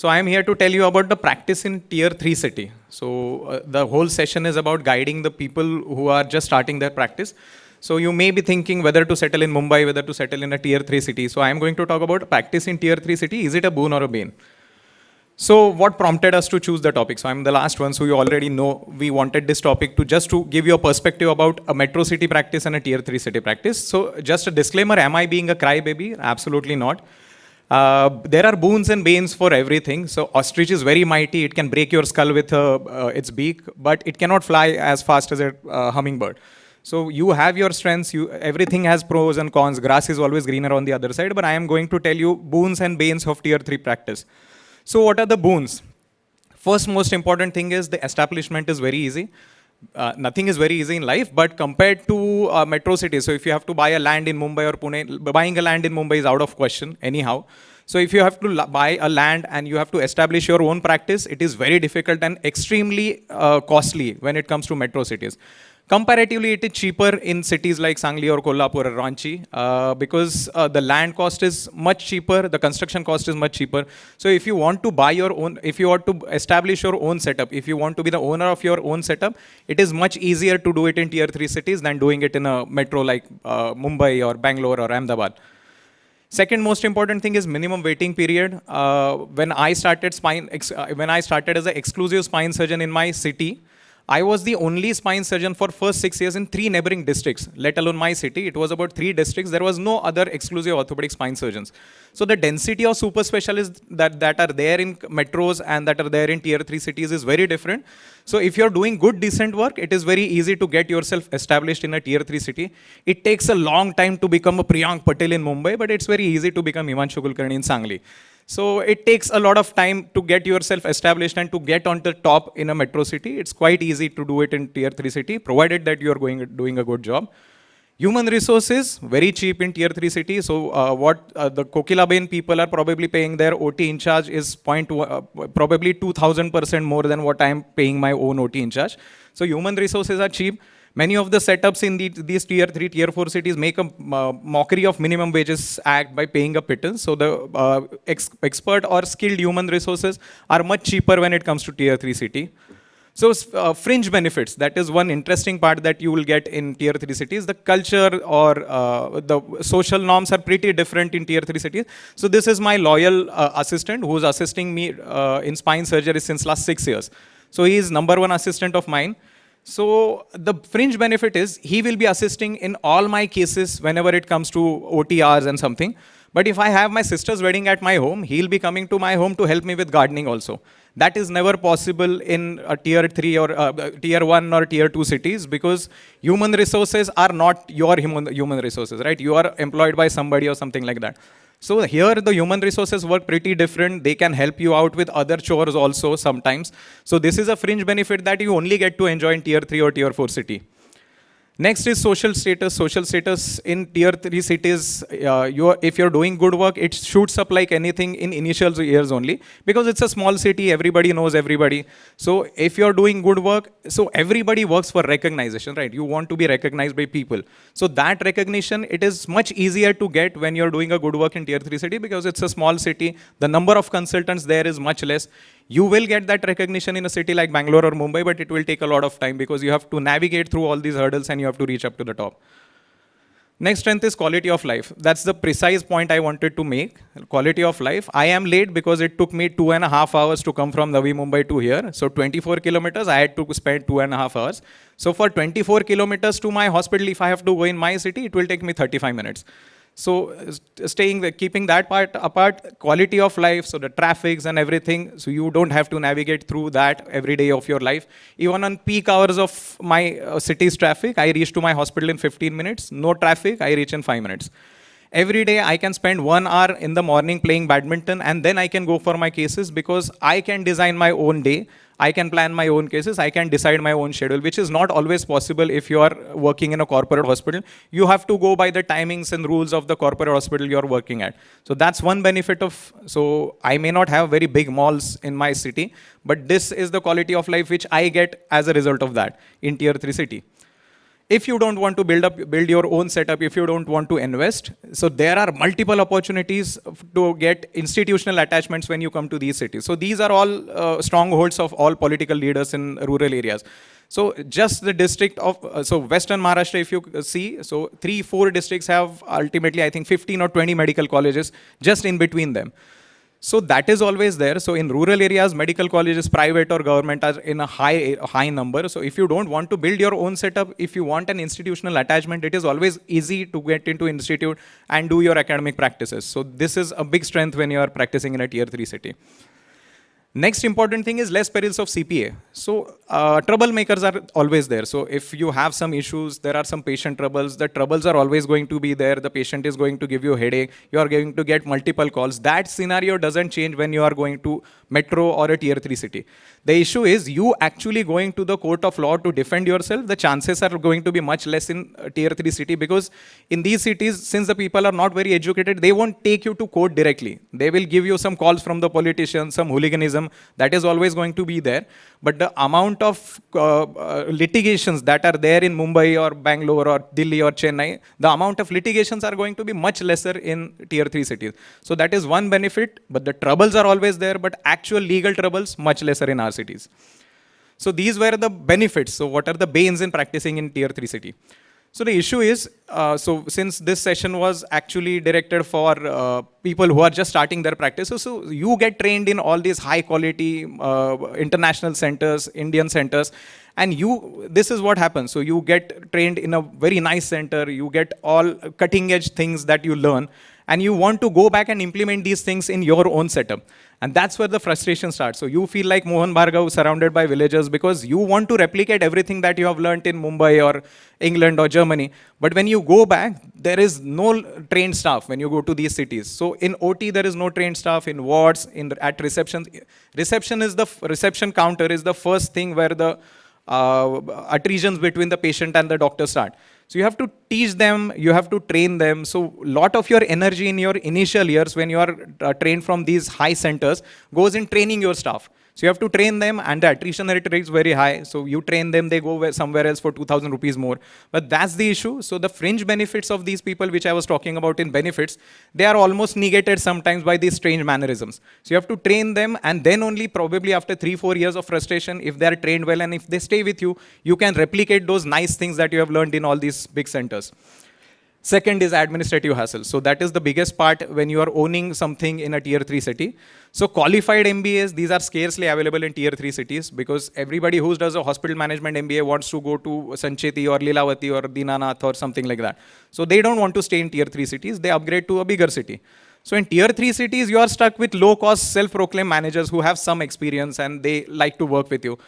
So I am here to tell you about the practice in tier 3 city. So the whole session is about guiding the people who are just starting their practice. So you may be thinking whether to settle in Mumbai, whether to settle in a tier 3 city. So I am going to talk about practice in tier 3 city. Is it a boon or a bane? So what prompted us to choose the topic? So I'm the last one, so you already know we wanted this topic to give you a perspective about a metro city practice and a tier 3 city practice. So just a disclaimer, am I being a crybaby? Absolutely not. There are boons and banes for everything. So ostrich is very mighty. It can break your skull with its beak, but it cannot fly as fast as a hummingbird. So you have your strengths. Everything has pros and cons. Grass is always greener on the other side. But I am going to tell you boons and banes of tier 3 practice. So what are the boons? First most important thing is the establishment is very easy. Nothing is very easy in life, but compared to metro cities, so if you have to buy a land in Mumbai or Pune, buying a land in Mumbai is out of question anyhow. So if you have to buy a land and you have to establish your own practice, it is very difficult and extremely costly when it comes to metro cities. Comparatively, it is cheaper in cities like Sangli or Kolhapur or Ranchi because the land cost is much cheaper, the construction cost is much cheaper. So if you want to buy your own, if you want to establish your own setup, if you want to be the owner of your own setup, it is much easier to do it in tier 3 cities than doing it in a metro like Mumbai or Bangalore or Ahmedabad. Second most important thing is minimum waiting period. When I started as an exclusive spine surgeon in my city, I was the only spine surgeon for first 6 years in 3 neighboring districts, let alone my city. It was about 3 districts. There was no other exclusive orthopedic spine surgeons. So the density of super specialists that are there in metros and that are there in tier 3 cities is very different. So if you're doing good, decent work, it is very easy to get yourself established in a tier 3 city. It takes a long time to become a Priyank Patel in Mumbai, but it's very easy to become Himanshu Kulkarni in Sangli. So it takes a lot of time to get yourself established and to get on the top in a metro city. It's quite easy to do it in tier 3 city, provided that you're doing a good job. Human resources, very cheap in tier 3 city. So the Kokilaben people are probably paying their OT in charge is probably 2,000% more than what I'm paying my own OT in charge. So human resources are cheap. Many of the setups in these tier 3, tier 4 cities make a mockery of minimum wages act by paying a pittance. So the expert or skilled human resources are much cheaper when it comes to tier 3 city. So fringe benefits, that is one interesting part that you will get in tier 3 cities. The culture or the social norms are pretty different in tier 3 cities. So this is my loyal assistant who is assisting me in spine surgery since last 6 years. So he is #1 assistant of mine. So the fringe benefit is he will be assisting in all my cases whenever it comes to OTRs and something. But if I have my sister's wedding at my home, he'll be coming to my home to help me with gardening also. That is never possible in a tier 3 or tier 1 or tier 2 cities because human resources are not your human resources, right? You are employed by somebody or something like that. So here the human resources work pretty different. They can help you out with other chores also sometimes. So this is a fringe benefit that you only get to enjoy in tier 3 or tier 4 city. Next is social status. Social status in tier 3 cities, if you're doing good work, it shoots up like anything in initial years only. Because it's a small city, everybody knows everybody. So if you're doing good work, so everybody works for recognition, right? You want to be recognized by people. So that recognition, it is much easier to get when you're doing a good work in tier 3 city because it's a small city. The number of consultants there is much less. You will get that recognition in a city like Bangalore or Mumbai, but it will take a lot of time because you have to navigate through all these hurdles and you have to reach up to the top. Next strength is quality of life. That's the precise point I wanted to make. Quality of life. I am late because it took me 2.5 hours to come from Navi Mumbai to here. So 24 kilometers, I had to spend 2.5 hours. So for 24 kilometers to my hospital, if I have to go in my city, it will take me 35 minutes. So keeping that part apart, quality of life, so the traffics and everything, so you don't have to navigate through that every day of your life. Even on peak hours of my city's traffic, I reach to my hospital in 15 minutes. No traffic, I reach in 5 minutes. Every day I can spend 1 hour in the morning playing badminton and then I can go for my cases because I can design my own day. I can plan my own cases, I can decide my own schedule, which is not always possible if you are working in a corporate hospital. You have to go by the timings and rules of the corporate hospital you're working at. So that's one benefit of, so I may not have very big malls in my city, but this is the quality of life which I get as a result of that in tier 3 city. If you don't want to build your own setup, if you don't want to invest, so there are multiple opportunities to get institutional attachments when you come to these cities. So these are all strongholds of all political leaders in rural areas. So just the district of, so Western Maharashtra, if you see, so 3-4 districts have ultimately, I think 15 or 20 medical colleges just in between them. So that is always there. So in rural areas, medical colleges, private or government, are in a high number. So if you don't want to build your own setup, if you want an institutional attachment, it is always easy to get into institute and do your academic practices. So this is a big strength when you are practicing in a tier 3 city. Next important thing is less perils of CPA. So troublemakers are always there. So if you have some issues, there are some patient troubles, the troubles are always going to be there. The patient is going to give you a headache. You are going to get multiple calls. That scenario doesn't change when you are going to metro or a tier 3 city. The issue is you actually going to the court of law to defend yourself. The chances are going to be much less in a tier 3 city, because in these cities, since the people are not very educated, they won't take you to court directly. They will give you some calls from the politicians, some hooliganism. That is always going to be there. But the amount of litigations that are there in Mumbai or Bangalore or Delhi or Chennai, the amount of litigations are going to be much lesser in tier 3 cities. So that is one benefit, but the troubles are always there, but actual legal troubles much lesser in our cities. So these were the benefits. So what are the banes in practicing in tier 3 city? So the issue is, so since this session was actually directed for people who are just starting their practice, so you get trained in all these high quality international centers, Indian centers, and this is what happens. So you get trained in a very nice center, you get all cutting edge things that you learn, and you want to go back and implement these things in your own setup. And that's where the frustration starts. So you feel like Mohan Bhargav surrounded by villagers, because you want to replicate everything that you have learned in Mumbai or England or Germany. But when you go back, there is no trained staff when you go to these cities. So in OT, there is no trained staff. In wards, at reception, reception counter is the first thing where the attritions between the patient and the doctor start. So you have to teach them, you have to train them. So a lot of your energy in your initial years when you are trained from these high centers goes in training your staff. So you have to train them, and the attrition rate is very high. So you train them, they go somewhere else for 2,000 rupees more. But that's the issue. So the fringe benefits of these people, which I was talking about in benefits, they are almost negated sometimes by these strange mannerisms. So you have to train them, and then only probably after 3-4 years of frustration, if they are trained well and if they stay with you, you can replicate those nice things that you have learned in all these big centers. Second is administrative hassle. So that is the biggest part when you are owning something in a tier 3 city. So qualified MBAs, these are scarcely available in tier 3 cities, because everybody who does a hospital management MBA wants to go to Sancheti or Lilavati or Dinanath or something like that. So they don't want to stay in tier 3 cities, they upgrade to a bigger city. So in tier 3 cities, you are stuck with low-cost self-proclaimed managers who have some experience and they like to work with you.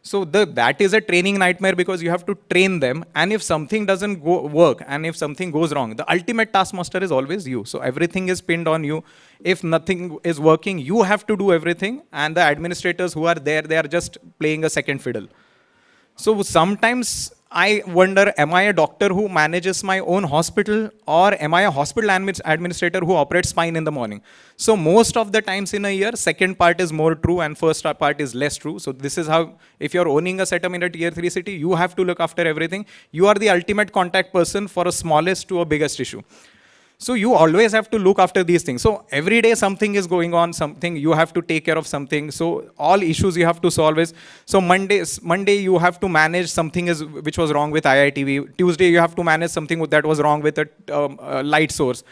So that is a training nightmare, because you have to train them, and if something doesn't work and if something goes wrong, the ultimate taskmaster is always you. So everything is pinned on you. If nothing is working, you have to do everything, and the administrators who are there, they are just playing a second fiddle. So sometimes I wonder, am I a doctor who manages my own hospital, or am I a hospital administrator who operates fine in the morning? So most of the times in a year, second part is more true and first part is less true. So this is how, if you're owning a setup in a tier 3 city, you have to look after everything. You are the ultimate contact person for a smallest to a biggest issue. So you always have to look after these things. So every day something is going on, something you have to take care of something. So all issues you have to solve is, so Monday you have to manage something which was wrong with IITV. Tuesday you have to manage something that was wrong with a light source.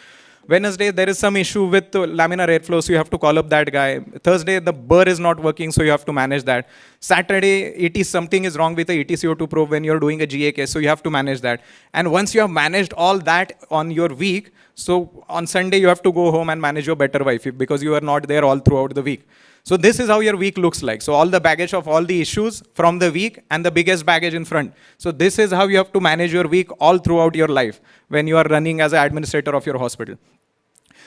Wednesday, there is some issue with laminar airflow, so you have to call up that guy. Thursday, the burr is not working, so you have to manage that. Saturday, something is wrong with the ETCO2 probe when you're doing a GA case, so you have to manage that. And once you have managed all that on your week, so on Sunday, you have to go home and manage your better wife, because you are not there all throughout the week. So this is how your week looks like. So all the baggage of all the issues from the week and the biggest baggage in front. So this is how you have to manage your week all throughout your life when you are running as an administrator of your hospital.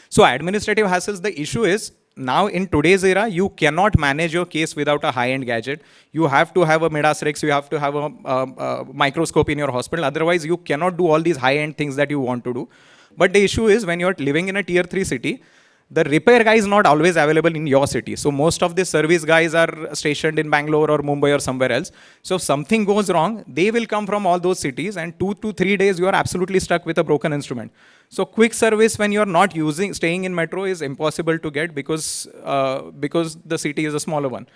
So administrative hassles, the issue is, now in today's era, you cannot manage your case without a high-end gadget. You have to have a Midas Rex, you have to have a microscope in your hospital. Otherwise, you cannot do all these high-end things that you want to do. But the issue is, when you're living in a tier 3 city, the repair guy is not always available in your city. So most of the service guys are stationed in Bangalore or Mumbai or somewhere else. So if something goes wrong, they will come from all those cities, and 2 to 3 days you are absolutely stuck with a broken instrument. So quick service when you are not staying in metro is impossible to get because the city is a smaller one.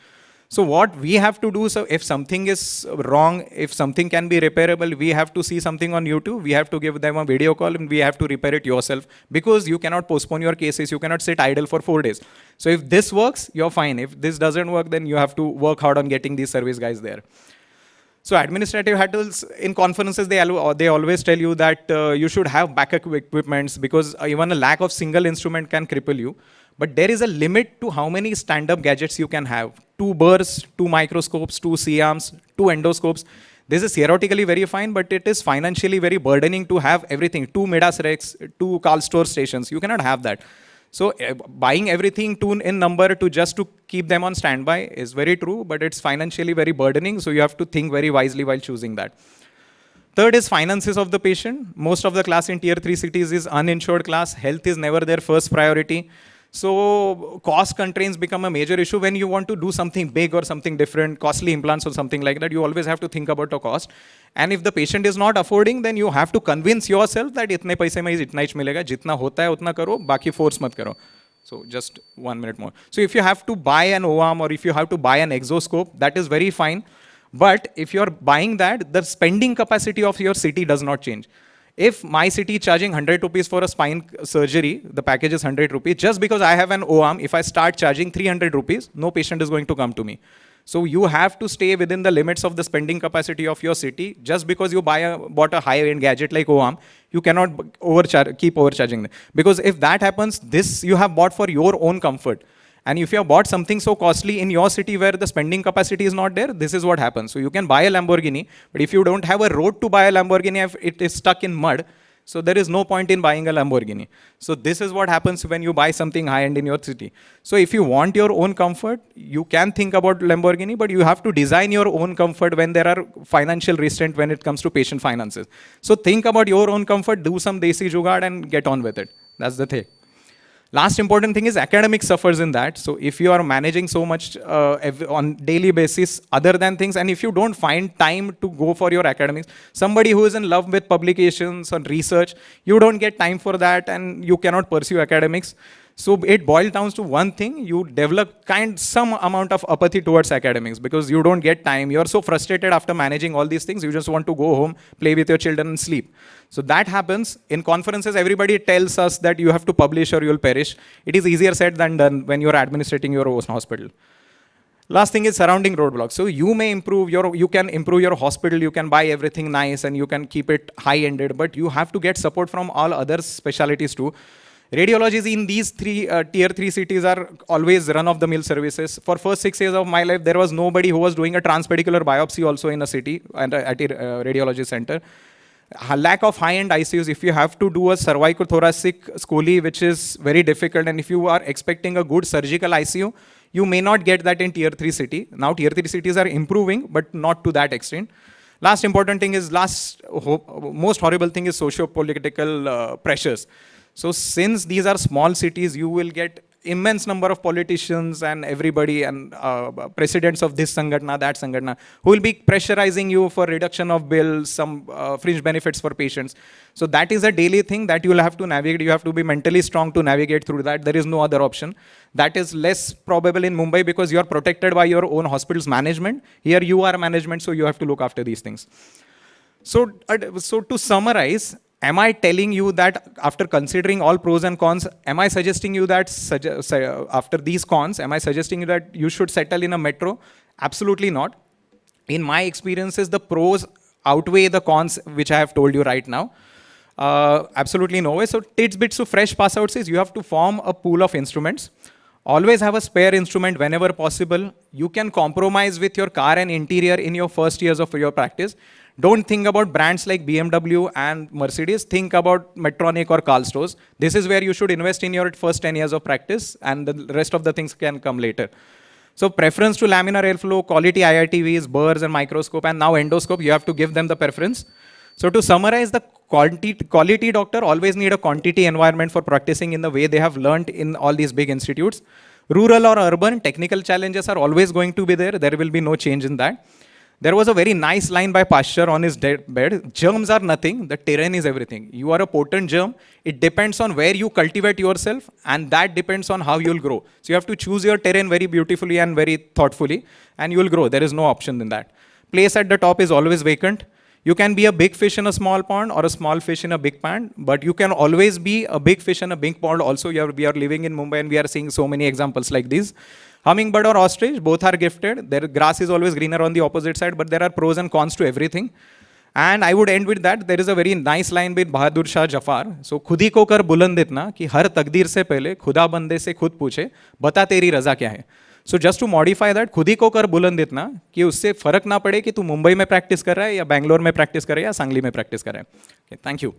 So what we have to do, so if something is wrong, if something can be repairable, we have to see something on YouTube, we have to give them a video call, and we have to repair it yourself, because you cannot postpone your cases, you cannot sit idle for 4 days. So if this works, you're fine. If this doesn't work, then you have to work hard on getting these service guys there. So administrative hurdles, in conferences, they always tell you that you should have backup equipments, because even a lack of single instrument can cripple you. But there is a limit to how many stand-up gadgets you can have. 2 burrs, 2 microscopes, 2 C-arms, 2 endoscopes. This is theoretically very fine, but it is financially very burdening to have everything. 2 Midas Rex, 2 Carl Store stations. You cannot have that. So buying everything in number to keep them on standby is very true, but it's financially very burdening. So you have to think very wisely while choosing that. Third is finances of the patient. Most of the class in tier 3 cities is uninsured class. Health is never their first priority. So cost constraints become a major issue when you want to do something big or something different, costly implants or something like that. You always have to think about the cost. And if the patient is not affording, then you have to convince yourself that itne paise mein itna hi milega, jitna hota hai utna karo, baki force mat karo. So just 1 minute more. So if you have to buy an O-arm or if you have to buy an exoscope, that is very fine. But if you're buying that, the spending capacity of your city does not change. If my city is charging 100 rupees for a spine surgery, the package is 100 rupees, just because I have an O-arm, if I start charging 300 rupees, no patient is going to come to me. So you have to stay within the limits of the spending capacity of your city. Just because you bought a high-end gadget like O-arm, you cannot keep overcharging them. Because if that happens, this you have bought for your own comfort. And if you have bought something so costly in your city where the spending capacity is not there, this is what happens. So you can buy a Lamborghini, but if you don't have a road to buy a Lamborghini, if it is stuck in mud, so there is no point in buying a Lamborghini. So this is what happens when you buy something high-end in your city. So if you want your own comfort, you can think about Lamborghini, but you have to design your own comfort when there are financial restraints when it comes to patient finances. So think about your own comfort, do some desi jugaad and get on with it. That's the thing. Last important thing is academic suffers in that. So if you are managing so much on daily basis other than things, and if you don't find time to go for your academics, somebody who is in love with publications and research, you don't get time for that and you cannot pursue academics. So it boils down to one thing: you develop some amount of apathy towards academics because you don't get time. You're so frustrated after managing all these things, you just want to go home, play with your children and sleep. So that happens. In conferences, everybody tells us that you have to publish or you'll perish. It is easier said than done when you're administrating your own hospital. Last thing is surrounding roadblocks. So you can improve your hospital, you can buy everything nice and you can keep it high-ended, but you have to get support from all other specialties too. Radiologies in these tier 3 cities are always run-of-the-mill services. For first 6 years of my life, there was nobody who was doing a transpedicular biopsy also in a city and at a radiology center. Lack of high-end ICUs. If you have to do a cervicothoracic scoli, which is very difficult, and if you are expecting a good surgical ICU, you may not get that in tier 3 city. Now tier 3 cities are improving, but not to that extent. Last important thing is, most horrible thing is socio-political pressures. So since these are small cities, you will get immense number of politicians and everybody and presidents of this Sangatna, that Sangatna, who will be pressurizing you for reduction of bills, some fringe benefits for patients. So that is a daily thing that you will have to navigate. You have to be mentally strong to navigate through that. There is no other option. That is less probable in Mumbai because you are protected by your own hospital's management. Here you are management, so you have to look after these things. So to summarize, am I telling you that after considering all pros and cons, am I suggesting you that after these cons, am I suggesting you that you should settle in a metro? Absolutely not. In my experiences, the pros outweigh the cons, which I have told you right now. Absolutely no way. So tidbits to fresh pass outs is you have to form a pool of instruments. Always have a spare instrument whenever possible. You can compromise with your car and interior in your first years of your practice. Don't think about brands like BMW and Mercedes. Think about Medtronic or Karl stores. This is where you should invest in your first 10 years of practice, and the rest of the things can come later. So preference to laminar airflow, quality IITVs, burrs and microscope, and now endoscope, you have to give them the preference. So to summarize, the quality doctor always need a quantity environment for practicing in the way they have learned in all these big institutes. Rural or urban, technical challenges are always going to be there. There will be no change in that. There was a very nice line by Pasteur on his deathbed. Germs are nothing, the terrain is everything. You are a potent germ. It depends on where you cultivate yourself, and that depends on how you'll grow. So you have to choose your terrain very beautifully and very thoughtfully, and you will grow. There is no option in that. Place at the top is always vacant. You can be a big fish in a small pond or a small fish in a big pond, but you can always be a big fish in a big pond also. We are living in Mumbai and we are seeing so many examples like these. Hummingbird or ostrich, both are gifted. Their grass is always greener on the opposite side, but there are pros and cons to everything. And I would end with that. There is a very nice line with Bahadur Shah Jafar. So खुद ही को कर बुलंद इतना कि हर तकदीर से पहले खुदा बंदे से खुद पूछे बता तेरी रजा क्या है. So just to modify that, खुद ही को कर बुलंद इतना कि उससे फर्क ना पड़े कि तू मुंबई में प्रैक्टिस कर रहा है या बैंगलोर में प्रैक्टिस कर रहा है या सांगली में प्रैक्टिस कर रहा है. Thank you.